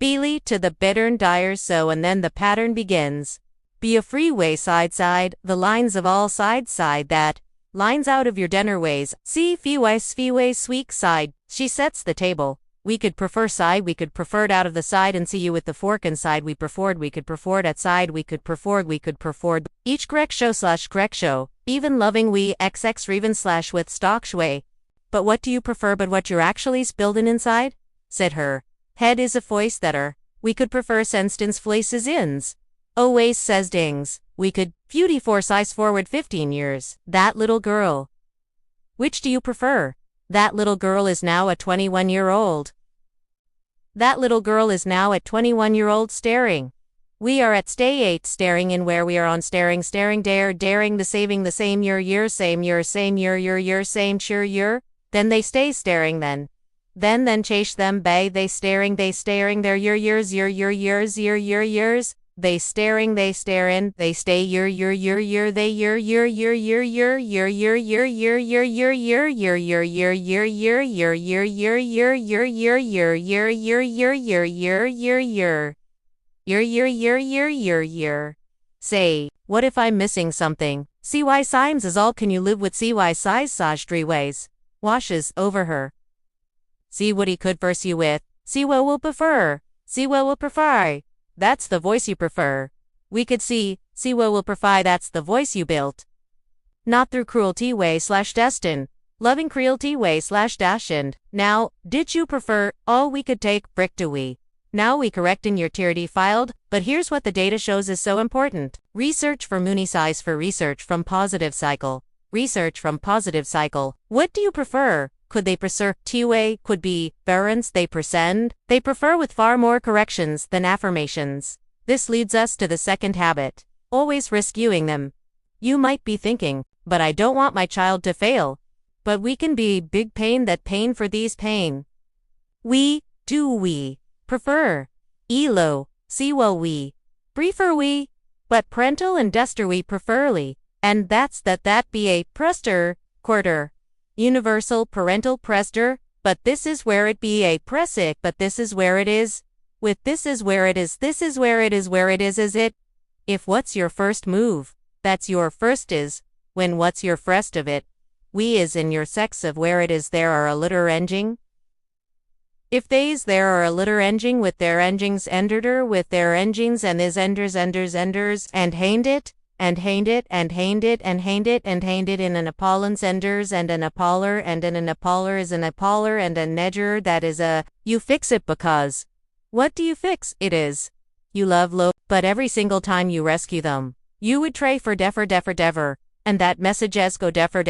Beely to the bittern dire so and then the pattern begins. Be a freeway side, the lines of all sides side that, lines out of your dinner ways, see feeway sweet side, she sets the table. We could prefer side, we could prefer it out of the side and see you with the fork inside, we could prefer it outside, we could prefer each correct show, even loving we xx reven slash with stock shway. But what do you prefer but what you're actually spillin' inside? Said her. Head is a voice thatter. We could prefer senstance flaces ins. Always says dings. We could, beauty for size forward 15 years. That little girl. Which do you prefer? That little girl is now a 21-year-old. That little girl is now at 21-year-old staring. We are at stay 8 staring in where we are on staring daring the saving the same year same sure year. Then they stay staring then. Then chase them bay they staring their years. They staring they stare in they stay year they Say, what if I'm missing something? CY Symes is all can you live with CY size Saj 3 ways. Washes over her. See what he could verse you with. See what will prefer. See what will prefer. That's the voice you prefer. We could see what will prefer that's the voice you built. Not through cruelty way / destined. Loving cruelty way / dashed. Now, did you prefer, all we could take, brick to we. Now we correct in your tier filed, but here's what the data shows is so important. Research for Mooney size for research from positive cycle. Research from positive cycle. What do you prefer? Could they prefer T-way, could be, variance they present, they prefer with far more corrections than affirmations. This leads us to the second habit. Always rescuing them. You might be thinking, but I don't want my child to fail. But we can be big pain that pain for these pain. We prefer. Elo, siwo we. Prefer we. But parental and duster we preferly. And that's that be a prester, quarter. Universal parental prester, but this is where it be a pressic, but this is where it is. With this is where it is is it? If what's your first move, that's your first is, when what's your first of it, we is in your sex of where it is there are a litter engine. If theys there are a litter engine with their engines enderder with their engines and is enders, and hained it in an Apollon senders and an Apoller and an Apoller is an Apoller and a nedger that is a, you fix it because. What do you fix? It is. You love low, but every single time you rescue them, you would tray for defer, and that messages go defer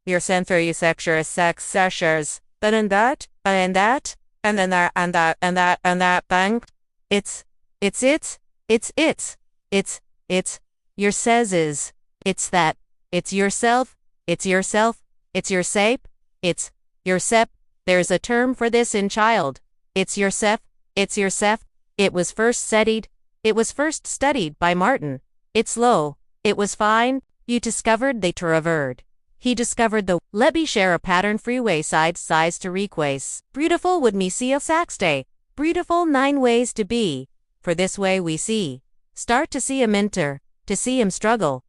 your center you sexures sex seshers but in that and then that bang it's your says is it's that it's yourself it's your sape it's your sep there's a term for this in child it's your sep it was first studied by Martin it's low it was fine you discovered they traversed. He discovered the let me share a pattern freeway side size to requace. Beautiful would me see a sax day. Beautiful 9 ways to be. For this way we see. Start to see him enter. To see him struggle.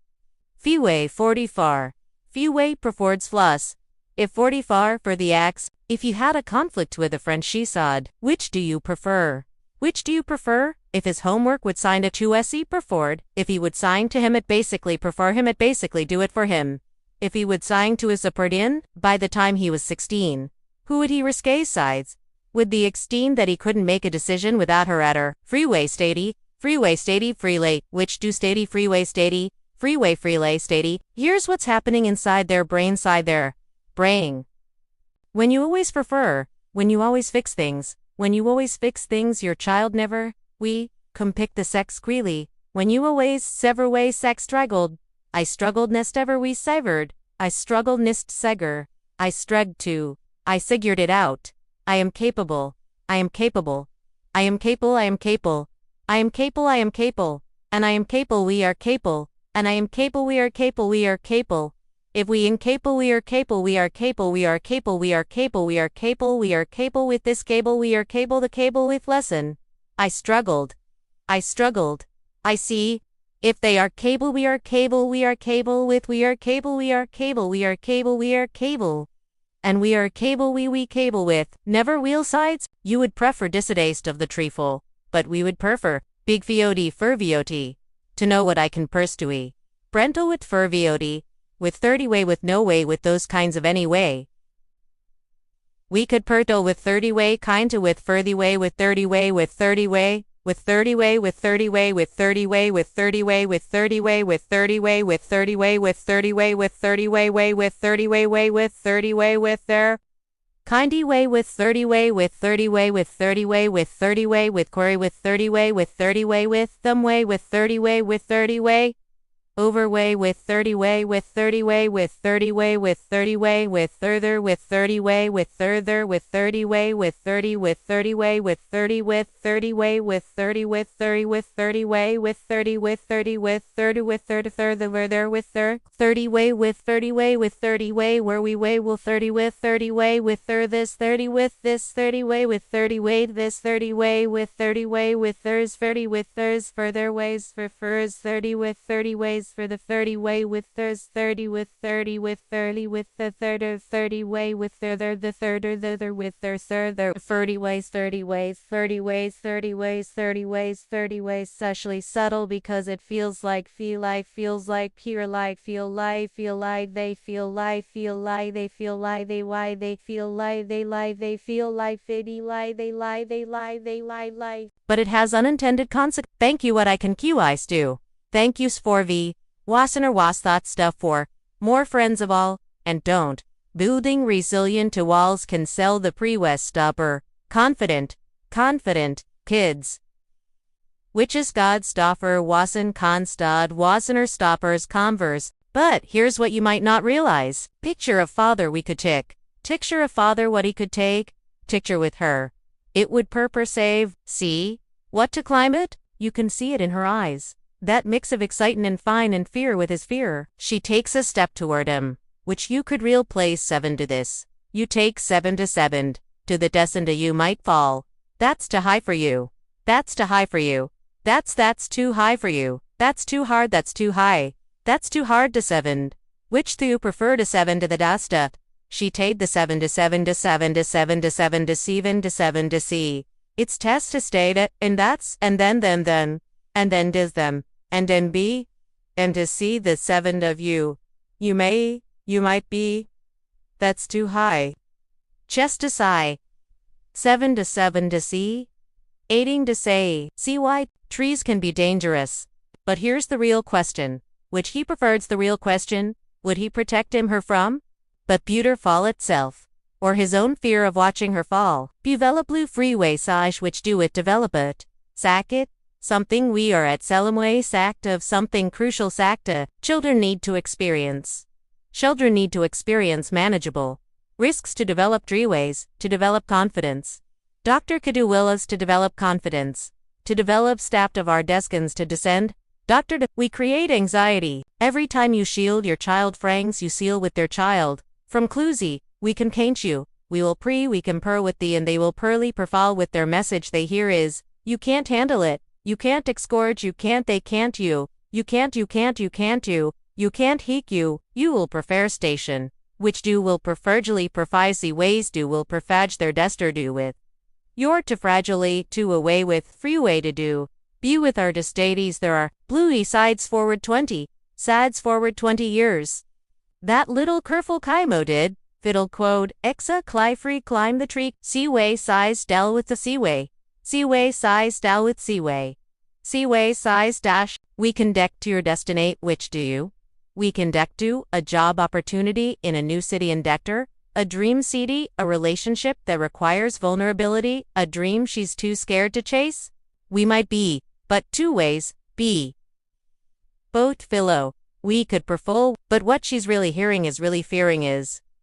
Feeway 40 far. Feeway preferred fluss. If 40 far for the axe. If you had a conflict with a friend she sawed. Which do you prefer? If his homework would sign to 2se preferred. If he would sign to him it basically do it for him. If he would sign to his support in, by the time he was 16, who would he risque sides? Would the exteen that he couldn't make a decision without her at her, freeway statey, freelay, which do statey, freeway statey, here's what's happening inside their brain brain. When you always prefer, when you always fix things, your child never, come pick the sex creely, when you always sever way sex struggled, I struggled nest ever we severed. I struggled nist seger. I struggled to. I figured it out. I am capable. I am capable. I am capable. I am capable. I am capable. I am capable. And I am capable. We are capable. And I am capable. We are capable. We are capable. If we incapable, we are capable. We are capable. We are capable. We are capable. We are capable. We are capable with this cable. We are capable. The cable with lesson. I struggled. I struggled. I see. If they are cable, we are cable. We are cable with. We are cable. We are cable. We are cable. We are cable. And we are cable. We cable with. Never wheel sides. You would prefer disadaste of the treeful, but we would prefer big VOD for VOT. To know what I can purstui. Brental with fur VOD. With 30 way with no way with those kinds of any way. We could perto with 30 way kinda with 30 way with 30 way with 30 way with 30 way with 30 way with 30 way with 30 way with 30 way with 30 way with 30 way with 30 way with 30 way with 30 way with 30 way with their kindy way with 30 way with 30 way with 30 way with 30 way with query with 30 way with 30 way with them way with 30 way with 30 way overway with 30 way with 30 way with 30 way with 30 way with further with 30 way with further with 30 way with 30 with 30 way with 30 with 30 way with 30 with 30 with 30 way with 30 with 30 with 30 with 30 further where there with 30 way with 30 way with 30 way where we way will 30 with 30 way with this 30 with this 30 way with 30 way this 30 way with 30 way with theirs 30 with theirs further ways for furs 30 with 30 ways for the 30 way with theirs 30 with 30 with 30 with the third or 30 way with the third or the other with their third 30 ways 30 ways 30 ways 30 ways 30 ways 30 ways sexually subtle because it feels like feels like pure like feel like they feel like they feel like they why they feel like they lie they feel like they lie they lie they lie they lie but it has unintended consequences. Thank you what I can QIs do. Thank yous for v. Wasser was thought stuff for. More friends of all. And don't. Building resilient to walls can sell the pre-west stopper. Confident. Kids. Which is God stoffer wasen constad wasener stoppers converse. But here's what you might not realize. Picture of father we could tick. Picture of father what he could take. Picture with her. It would purper save. See? What to climb it? You can see it in her eyes. That mix of excitement and fine and fear with his fear. She takes a step toward him, which you could real place 7 to this. You take 7 to 7, to the descent you might fall. That's too high for you. That's too high for you. That's too high for you. That's too hard, that's too high. That's too hard to 7. Which do you prefer to 7 to the dasta? She take the 7 to 7 to 7 to 7 to 7 to 7 to 7 to see. It's test to stay to, and that's, and then, and then does them. And then be, and to see the 7 of you. You might be. That's too high. Chest to sigh. 7 to 7 to see. 8 to say. See why trees can be dangerous. But here's the real question. Which he prefers the real question. Would he protect him her from? But pewter fall itself. Or his own fear of watching her fall. Develop blue freeway sage which do it develop it. Sack it. Something we are at Selimway sacked of something crucial sackta. Children need to experience. Children need to experience manageable risks to develop dreamways, to develop confidence. Dr. Kadu Willis to develop confidence. To develop staff of our deskins to descend. We create anxiety. Every time you shield your child frangs you seal with their child. From Cluzy, we can paint you. We can purr with thee and they will purly perfall with their message they hear is, you can't handle it. You can't excgorge, you can't, they can't, you can't heek you will prefer station, which do will prefergely perfise ways do will perfage their dester do with. You're to fragilely, to away with, freeway to do, be with our destates there are, bluey sides forward 20 years. That little kerful Kaimo did, fiddle quode, exa clyfree climb the tree, seaway size dell with the seaway. Seaway size dal with seaway. Seaway size dash. We can deck to your destinate, which do you? We can deck to a job opportunity in a new city in Dector, a dream CD, a relationship that requires vulnerability, a dream she's too scared to chase. We might be, but 2 ways, be. Both philo. We could perful, but what she's really hearing is really fearing is,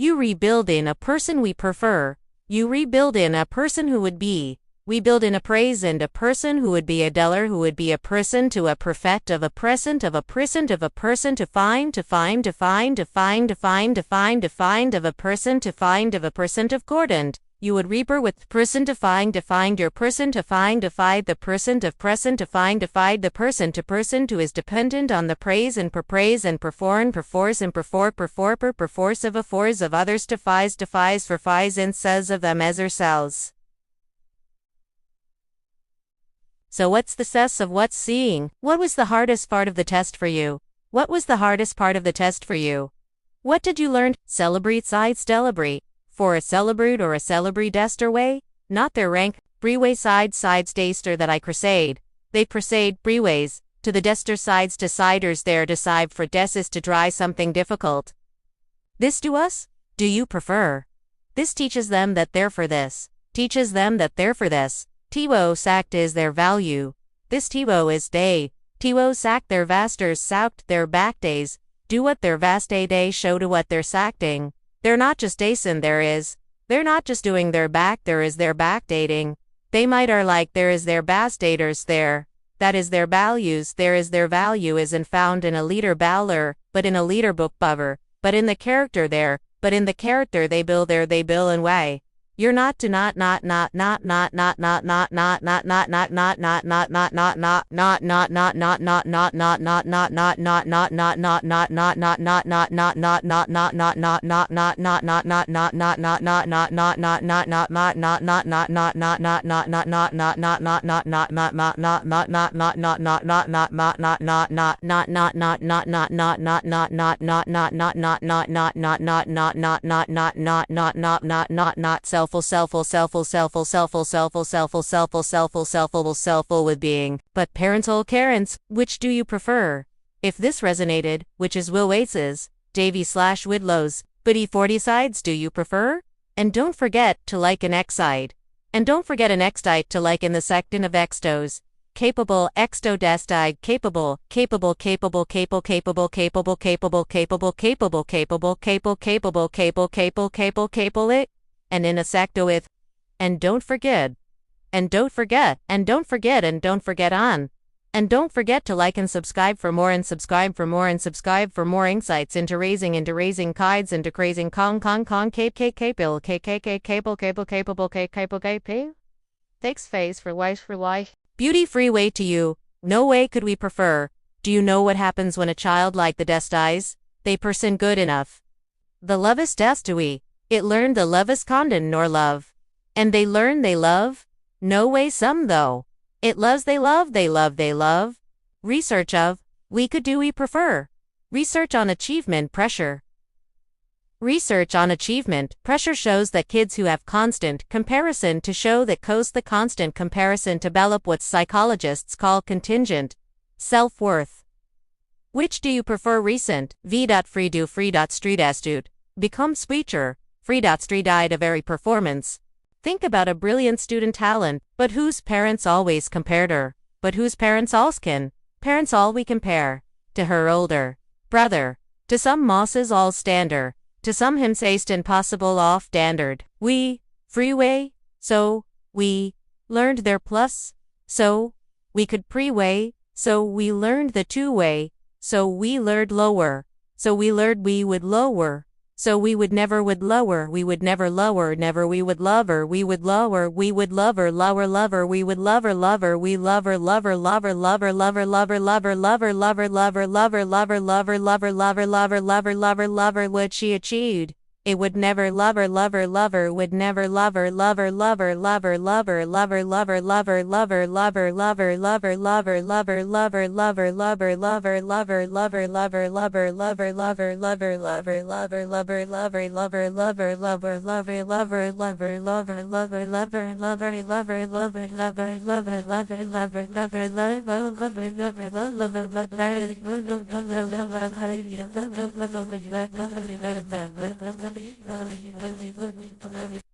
You rebuild in a person we prefer. You rebuild in a person who would be. We build in a praise and a person who would be a dollar who would be a person to a perfect of a present of a present of a person to find of a person to find of a person of cordant. You would reaper with person to find your person to find the person of present to find the person to is dependent on the praise and perforce of a force of others defies for fies and says of them as ourselves. So what's the cess of what's seeing? What was the hardest part of the test for you? What was the hardest part of the test for you? What did you learn? Celebrate side celebrate. For a celebrate or a celebrate dester way? Not their rank, breeway sides daster that I crusade. They crusade, breeways, to the dester sides to siders there decide for desis to dry something difficult. This do us? Do you prefer? This teaches them that they're for this. Teaches them that they're for this. Tiwo sacked is their value. This Tiwo is day. Tiwo sacked their vasters sacked their back days. Do what their vast day show to what they're sackting. They're not just dasin there is. They're not just doing their back there is their backdating. They might are like there is their backdaters there. That is their values there is their value isn't found in a leader baller, but in a leader book bover, but in the character there, but in the character they bill there they bill and way. You're not to not self with being, but parental carents, which do you prefer? If this resonated, which is Will Waits's, Davy/Widlow's, Buddy 40 sides do you prefer? And don't forget to like an X-side. And don't forget an X-side to like in the section of Xtos. Capable, extodestide, capable, it. And in a secto with, and don't forget on. And don't forget to like and subscribe for more insights into raising kides into crazing capable. Thanks face for life. Beauty free way to you. No way could we prefer. Do you know what happens when a child like the dest dies? They person good enough. The lovest dest do we. It learned the lovest condon nor love. And they learn they love? No way some though. It loves they love. Research of, we could do we prefer. Research on achievement pressure. Research on achievement pressure shows that kids who have constant comparison to show that the constant comparison develop what psychologists call contingent self-worth. Which do you prefer recent? v.free.street become speecher. Free.street died a very performance. Think about a brilliant student talent, but whose parents always compared her. But whose parents allskin? Parents all we compare. To her older brother. To some mosses all stander. To some him sayst impossible off standard. We, freeway, so, we, learned their plus, so, we could pre-way, so we learned the two-way, so we learned lower, so we learned we would lower. So we would never would lower, we would never lower, never we would lover, we would lower, we would lover, lover, we would lover, we lover, what she achieved. It would never lover, would never lover,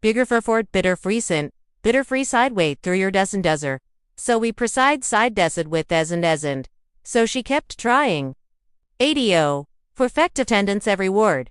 Bigger for fort, bitter recent, bitter free sideway through your desert. So we preside side desert with descend. So she kept trying. ADO. Perfect attendance every word.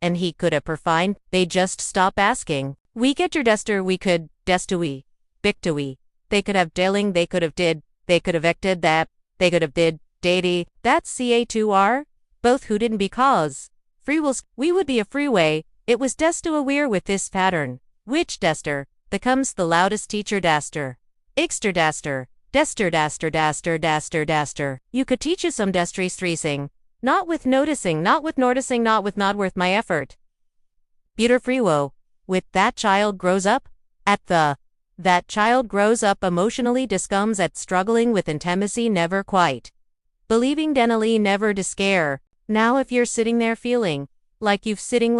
and he could a perfine, they just stop asking. We get your dester, we could, destui, bictui. They could have dealing, they could have did, they could have acted that, they could have did, deity, that's ca2r, both who didn't because. Free wills, we would be a freeway, it was desto aware with this pattern. Which dester, becomes the loudest teacher daster. Ixter daster, dester daster daster daster daster. You could teach you some destry streasing. Not with noticing, not with noticing, not with not worth my effort. Peter Freewo, with that child grows up, that child grows up emotionally discomes at struggling with intimacy never quite. Believing denally never to scare. Now if you're sitting there feeling, like you've sinned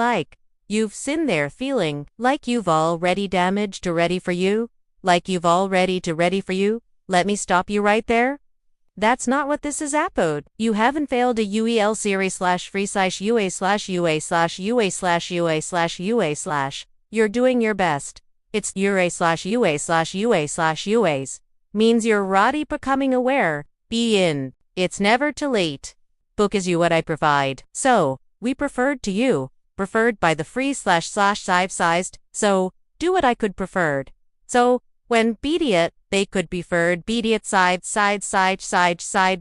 there feeling, like you've already damaged to ready for you, like you've already to ready for you, let me stop you right there. That's not what this is apod. You haven't failed a UEL series /free/UA/UA/UA/UA/UA/. You're doing your best. It's UA/UA/UA/UAs. Means you're already becoming aware. Be in. It's never too late. Book is you what I provide. So, we preferred to you. Preferred by the free//sized. So, do what I could preferred. So, when beat they could be preferred beat side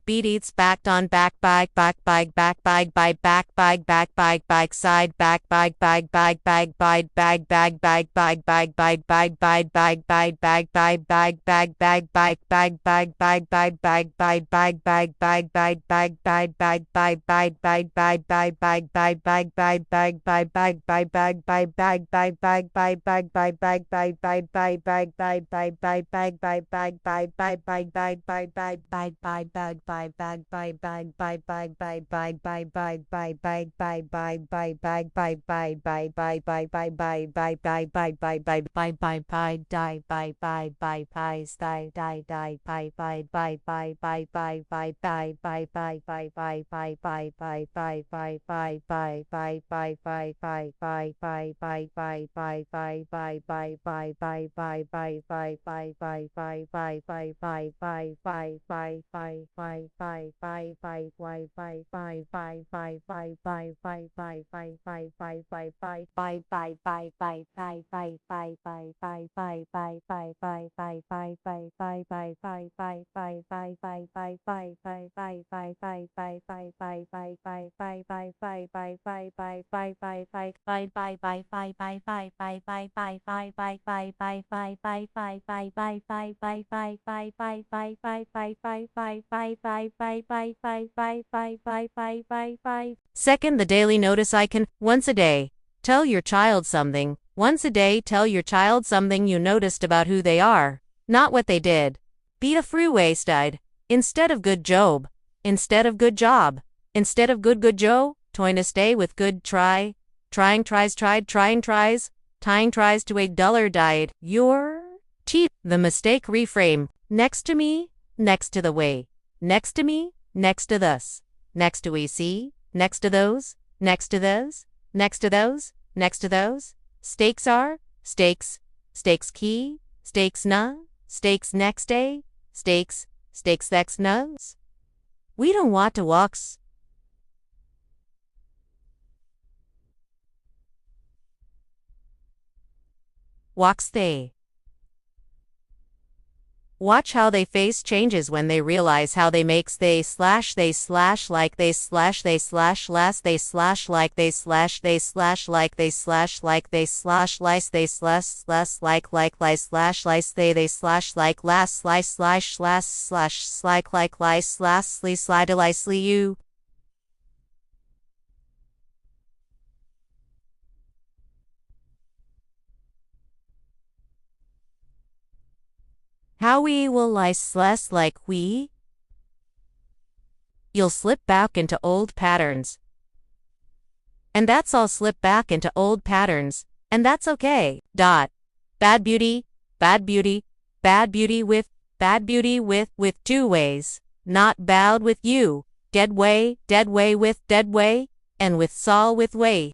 beat backed on back side back Second, the daily notice icon, once a day. Tell your child something. Once a day, tell your child something you noticed about who they are, not what they did. Beat a freeway stide. Instead of good job. Instead of good job. Instead of good Joe, toin a stay with good try. Trying tries tried, trying tries. Tying tries to a duller diet. Your teeth. The mistake reframe. Next to me, next to the way. Next to me, next to thus. Next to we see, next to those, next to those, next to those, next to those. Stakes are, stakes, stakes key, stakes na, stakes next day, stakes next nose. We don't want to walks. Walks they. Watch how they face changes when they realize how they makes they slash like they slash last they slash like they slash like they slash like they slash lice they slash like lice slash lice they slash like last slash like lice lastly slide licely you. How we will lice less like we? You'll slip back into old patterns. And that's all slip back into old patterns, and that's okay. Bad beauty with two ways. Not bad with you. Dead way with dead way, and with Saul with way.